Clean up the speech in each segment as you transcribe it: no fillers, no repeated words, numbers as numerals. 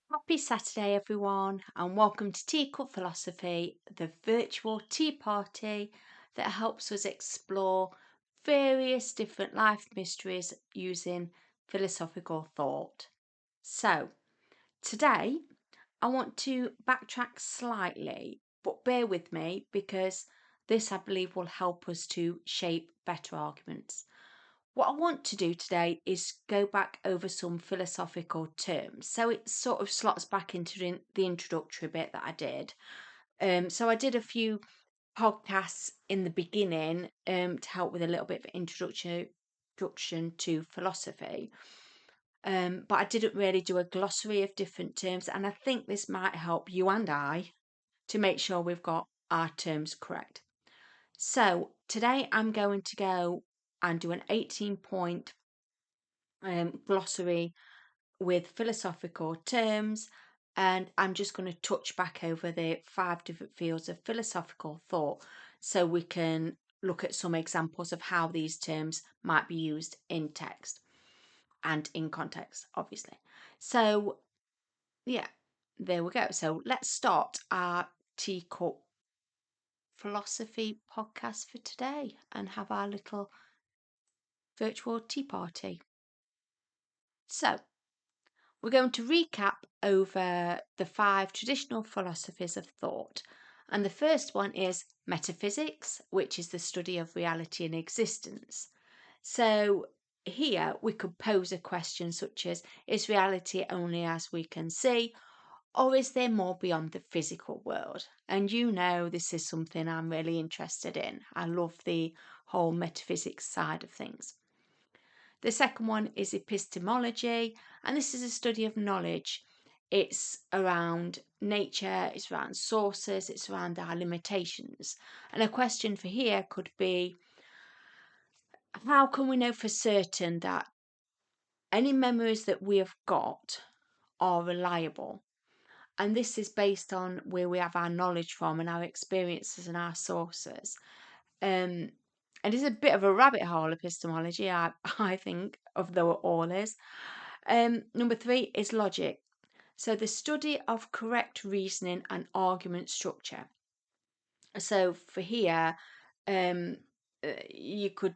Happy Saturday, everyone, and welcome to Tea Cup Philosophy, the virtual tea party that helps us explore various different life mysteries using philosophical thought. So, today I want to backtrack slightly, but bear with me because this, I believe, will help us to shape better arguments. What I want to do today is go back over some philosophical terms. So it sort of slots back into the introductory bit that I did. So I did a few podcasts in the beginning to help with a little bit of introduction to philosophy. But I didn't really do a glossary of different terms, and I think this might help you and I to make sure we've got our terms correct. So today I'm going to go and do an 18-point glossary with philosophical terms, and I'm just going to touch back over the 5 different fields of philosophical thought so we can look at some examples of how these terms might be used in text and in context, obviously. So, yeah, there we go. So, let's start our teacup philosophy podcast for today and have our little virtual tea party. So, we're going to recap over the 5 traditional philosophies of thought. And the first one is metaphysics, which is the study of reality and existence. So here we could pose a question such as, is reality only as we can see, or is there more beyond the physical world? And you know, this is something I'm really interested in. I love the whole metaphysics side of things. The second one is epistemology, and this is a study of knowledge. It's around nature, it's around sources, it's around our limitations. And a question for here could be, how can we know for certain that any memories that we have got are reliable? And this is based on where we have our knowledge from and our experiences and our sources. And it's a bit of a rabbit hole, epistemology, I think, of though it all is. Number 3 is logic. So the study of correct reasoning and argument structure. So for here, you could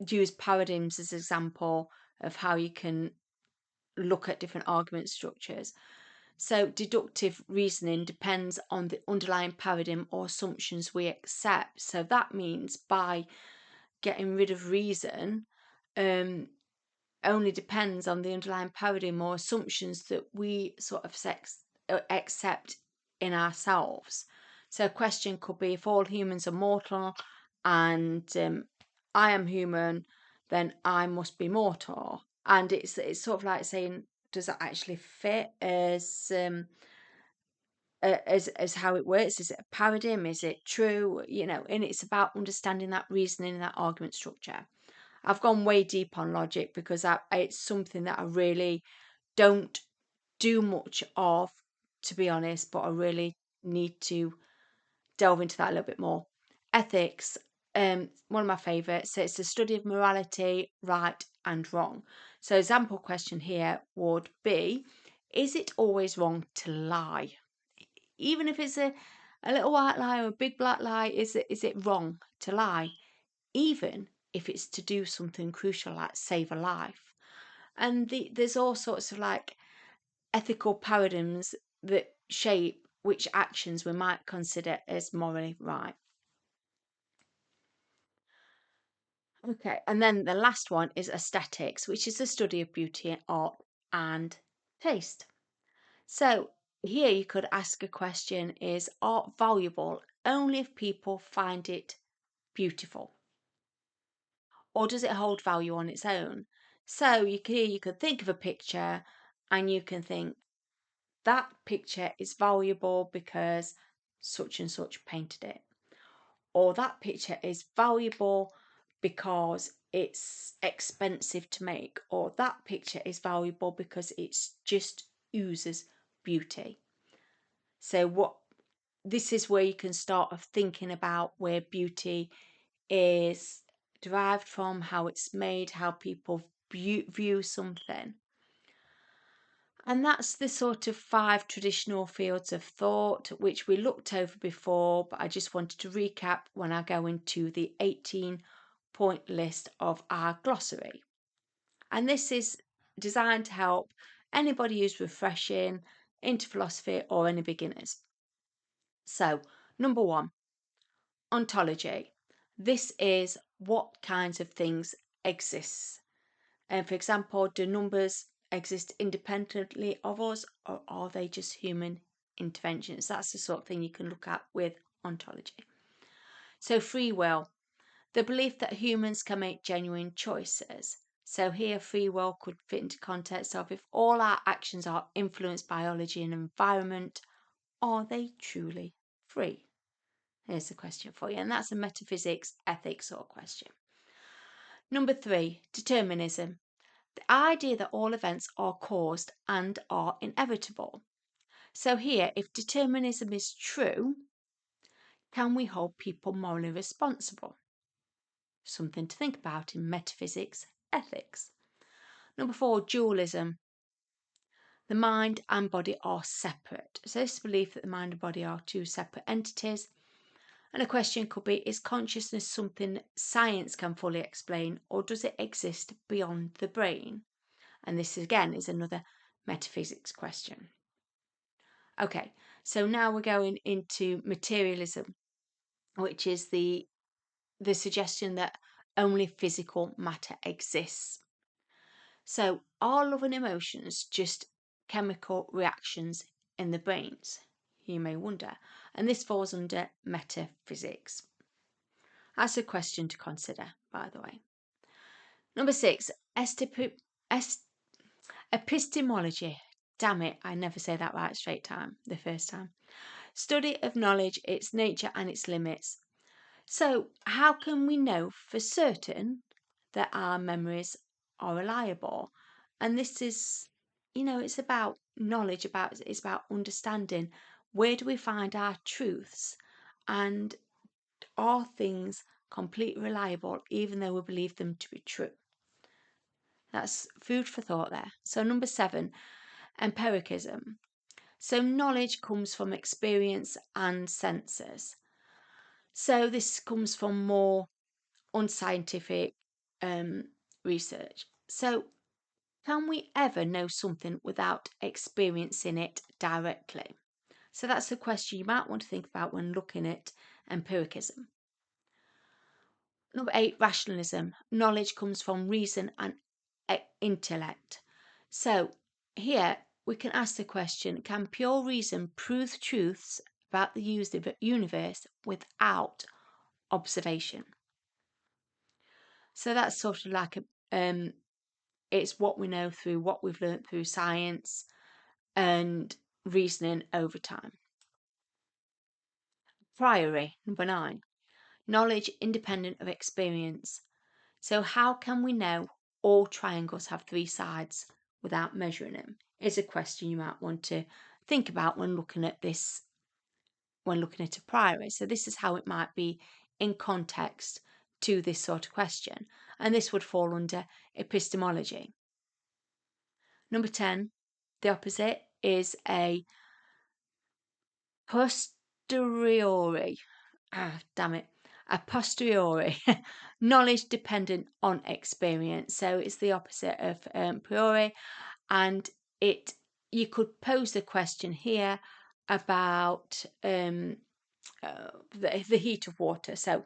use paradigms as an example of how you can look at different argument structures. So deductive reasoning depends on the underlying paradigm or assumptions we accept. So that means by getting rid of reason, only depends on the underlying paradigm or assumptions that we sort of accept in ourselves. So a question could be, if all humans are mortal and I am human, then I must be mortal. And it's sort of like saying, does that actually fit as how it works? Is it a paradigm? Is it true? You know, and it's about understanding that reasoning and that argument structure. I've gone way deep on logic because it's something that I really don't do much of, to be honest, but I really need to delve into that a little bit more. Ethics, one of my favourites. So it's the study of morality, right and wrong. So example question here would be, is it always wrong to lie? Even if it's a little white lie or a big black lie, is it wrong to lie? Even if it's to do something crucial like save a life. And there's all sorts of like ethical paradigms that shape which actions we might consider as morally right. Okay, and then the last one is aesthetics, which is the study of beauty, art, and taste. So here you could ask a question, is art valuable only if people find it beautiful? Or does it hold value on its own? So you could think of a picture and you can think that picture is valuable because such and such painted it. Or that picture is valuable because it's expensive to make. Or that picture is valuable because it's just oozes beauty. So this is where you can start of thinking about where beauty is derived from, how it's made, how people view something. And that's the sort of 5 traditional fields of thought which we looked over before, but I just wanted to recap when I go into the 18-point list of our glossary. And this is designed to help anybody who's refreshing into philosophy or any beginners. So, number 1, ontology. This is what kinds of things exist. And for example, do numbers exist independently of us, or are they just human interventions? That's the sort of thing you can look at with ontology. So free will, the belief that humans can make genuine choices. So here free will could fit into context of if all our actions are influenced by biology and environment, are they truly free? Here's a question for you, and that's a metaphysics, ethics sort of question. Number 3, determinism. The idea that all events are caused and are inevitable. So here, if determinism is true, can we hold people morally responsible? Something to think about in metaphysics, ethics. Number 4, dualism. The mind and body are separate. So this belief that the mind and body are 2 separate entities. And a question could be, is consciousness something science can fully explain, or does it exist beyond the brain? And this again is another metaphysics question. Okay, so now we're going into materialism, which is the suggestion that only physical matter exists. So are love and emotions just chemical reactions in the brains? You may wonder. And this falls under metaphysics. That's a question to consider, by the way. Number 6, epistemology. Damn it, I never say that right straight time, the first time. Study of knowledge, its nature and its limits. So how can we know for certain that our memories are reliable? And this is, it's about knowledge, it's about understanding. Where do we find our truths? And are things completely reliable even though we believe them to be true? That's food for thought there. So number 7, empiricism. So knowledge comes from experience and senses. So this comes from more unscientific research. So can we ever know something without experiencing it directly? So that's a question you might want to think about when looking at empiricism. Number 8, rationalism. Knowledge comes from reason and intellect. So here we can ask the question, can pure reason prove truths about the universe without observation? So that's sort of like it's what we know through what we've learnt through science and reasoning over time. Priori, number 9, knowledge independent of experience. So how can we know all triangles have 3 sides without measuring them? Is a question you might want to think about when looking at this, when looking at a priori. So this is how it might be in context to this sort of question. And this would fall under epistemology. Number 10, the opposite is a posteriori. Damn it. A posteriori. Knowledge dependent on experience. So it's the opposite of priori. And you could pose the question here about the heat of water. So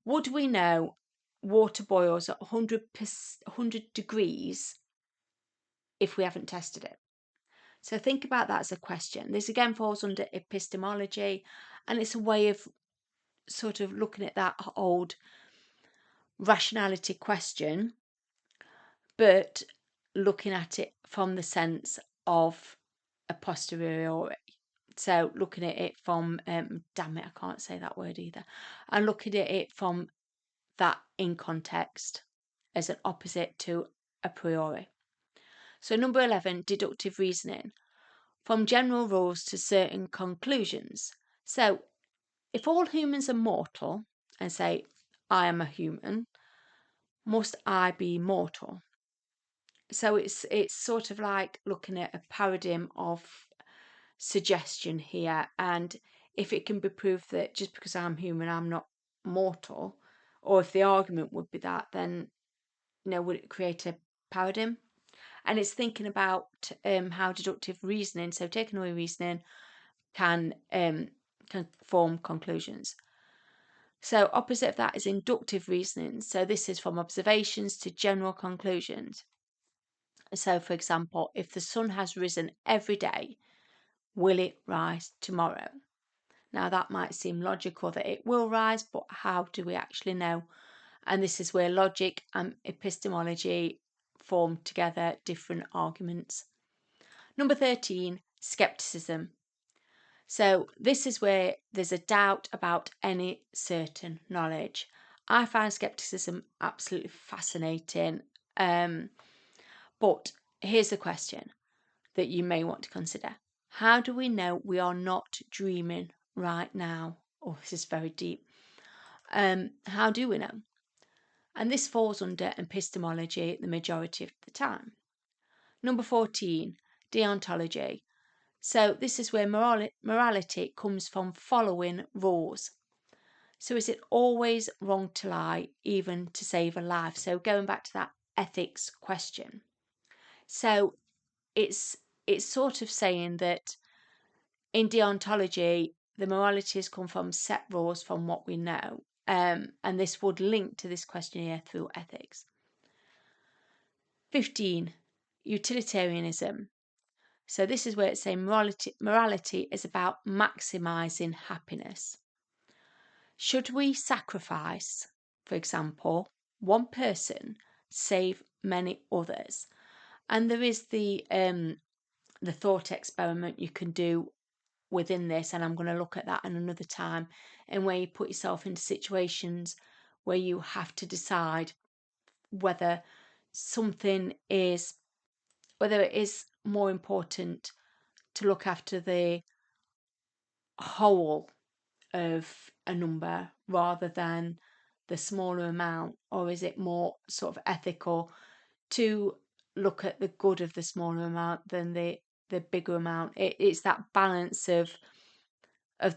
would we know water boils at 100 degrees if we haven't tested it? So think about that as a question. This again falls under epistemology, and it's a way of sort of looking at that old rationality question, but looking at it from the sense of a posteriori. So looking at it from, damn it, I can't say that word either. And looking at it from that in context as an opposite to a priori. So number 11, deductive reasoning. From general rules to certain conclusions. So if all humans are mortal, and say, I am a human, must I be mortal? So it's sort of like looking at a paradigm of suggestion here, and if it can be proved that just because I'm human, I'm not mortal, or if the argument would be that, then would it create a paradigm? And it's thinking about how deductive reasoning, so taking away reasoning, can form conclusions. So opposite of that is inductive reasoning. So this is from observations to general conclusions. So for example, if the sun has risen every day, will it rise tomorrow? Now that might seem logical that it will rise, but how do we actually know? And this is where logic and epistemology form together different arguments. Number 13, skepticism. So this is where there's a doubt about any certain knowledge. I find skepticism absolutely fascinating. But here's the question that you may want to consider. How do we know we are not dreaming right now? Oh, this is very deep. How do we know? And this falls under epistemology the majority of the time. Number 14, deontology. So this is where morality comes from following rules. So is it always wrong to lie, even to save a life? So going back to that ethics question. So it's sort of saying that in deontology, the moralities come from set rules from what we know. And this would link to this question here through ethics. 15, utilitarianism. So this is where it's saying morality is about maximising happiness. Should we sacrifice, for example, one person, save many others? And there is the thought experiment you can do within this, and I'm going to look at that in another time, and where you put yourself into situations where you have to decide whether it is more important to look after the whole of a number rather than the smaller amount, or is it more sort of ethical to look at the good of the smaller amount than the bigger amount? It's that balance of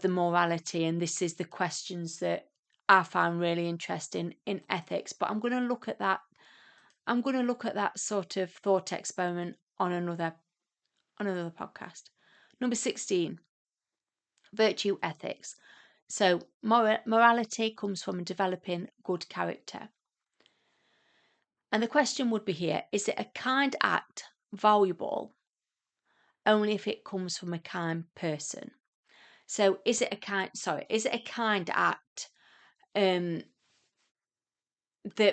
the morality, and this is the questions that I find really interesting in ethics. But I'm going to look at that. I'm going to look at that sort of thought experiment on another podcast. Number 16, virtue ethics. So morality comes from developing good character. And the question would be here, is it a kind act valuable only if it comes from a kind person? So is it a kind act that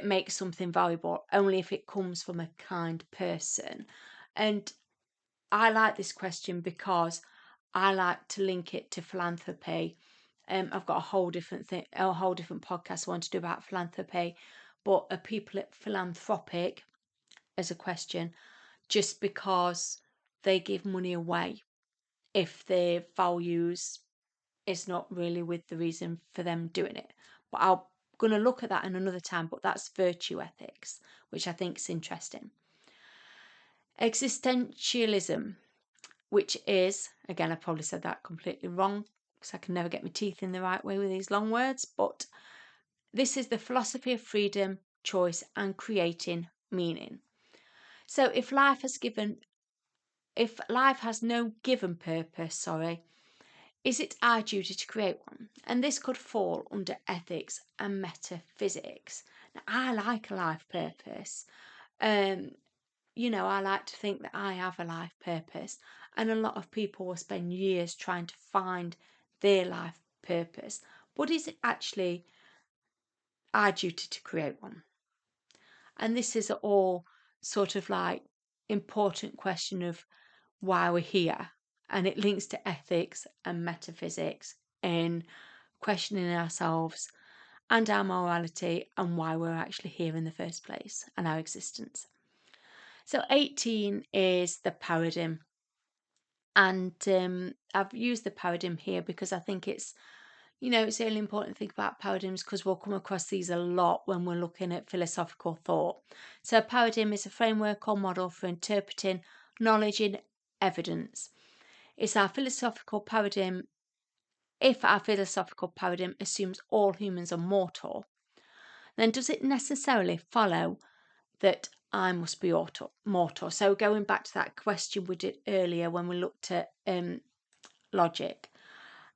makes something valuable only if it comes from a kind person? And I like this question because I like to link it to philanthropy. I've got a whole different podcast I want to do about philanthropy, but are people philanthropic as a question just because they give money away if their values is not really with the reason for them doing it? But I'm going to look at that in another time, but that's virtue ethics, which I think is interesting. Existentialism, which is, again, I probably said that completely wrong because I can never get my teeth in the right way with these long words, but this is the philosophy of freedom, choice, and creating meaning. So if life has no given purpose, is it our duty to create one? And this could fall under ethics and metaphysics. Now, I like a life purpose. I like to think that I have a life purpose, and a lot of people will spend years trying to find their life purpose. But is it actually our duty to create one? And this is all sort of like important question of why we're here, and it links to ethics and metaphysics in questioning ourselves and our morality and why we're actually here in the first place and our existence. So 18 is the paradigm, and I've used the paradigm here because I think it's It's really important to think about paradigms because we'll come across these a lot when we're looking at philosophical thought. So, a paradigm is a framework or model for interpreting knowledge in evidence. It's our philosophical paradigm. If our philosophical paradigm assumes all humans are mortal, then does it necessarily follow that I must be mortal? So, going back to that question we did earlier when we looked at logic.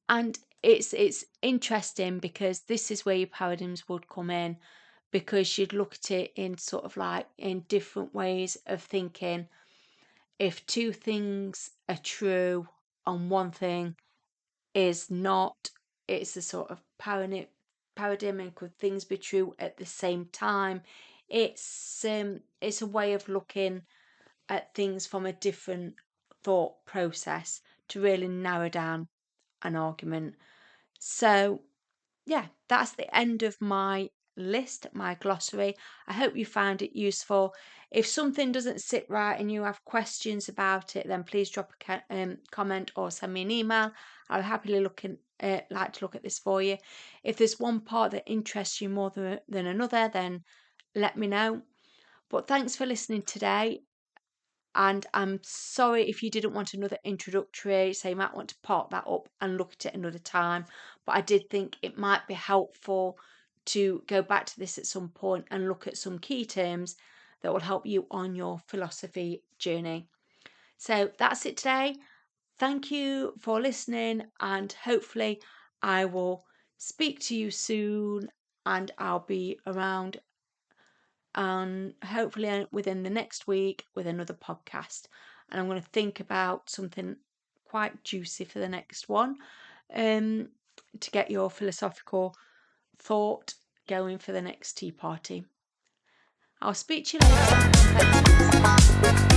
And it's interesting because this is where your paradigms would come in, because you'd look at it in sort of like in different ways of thinking. If two things are true and one thing is not, it's a sort of paradigm, and could things be true at the same time? It's a way of looking at things from a different thought process to really narrow down an argument. So, yeah, that's the end of my list, my glossary. I hope you found it useful. If something doesn't sit right and you have questions about it, then please drop a comment or send me an email. I'll happily like to look at this for you. If there's one part that interests you more than another, then let me know. But thanks for listening today. And I'm sorry if you didn't want another introductory, so you might want to park that up and look at it another time. But I did think it might be helpful to go back to this at some point and look at some key terms that will help you on your philosophy journey. So that's it today. Thank you for listening, and hopefully I will speak to you soon, and I'll be around and hopefully within the next week with another podcast. And I'm going to think about something quite juicy for the next one, to get your philosophical thought going for the next tea party. I'll speak to you later. Thanks.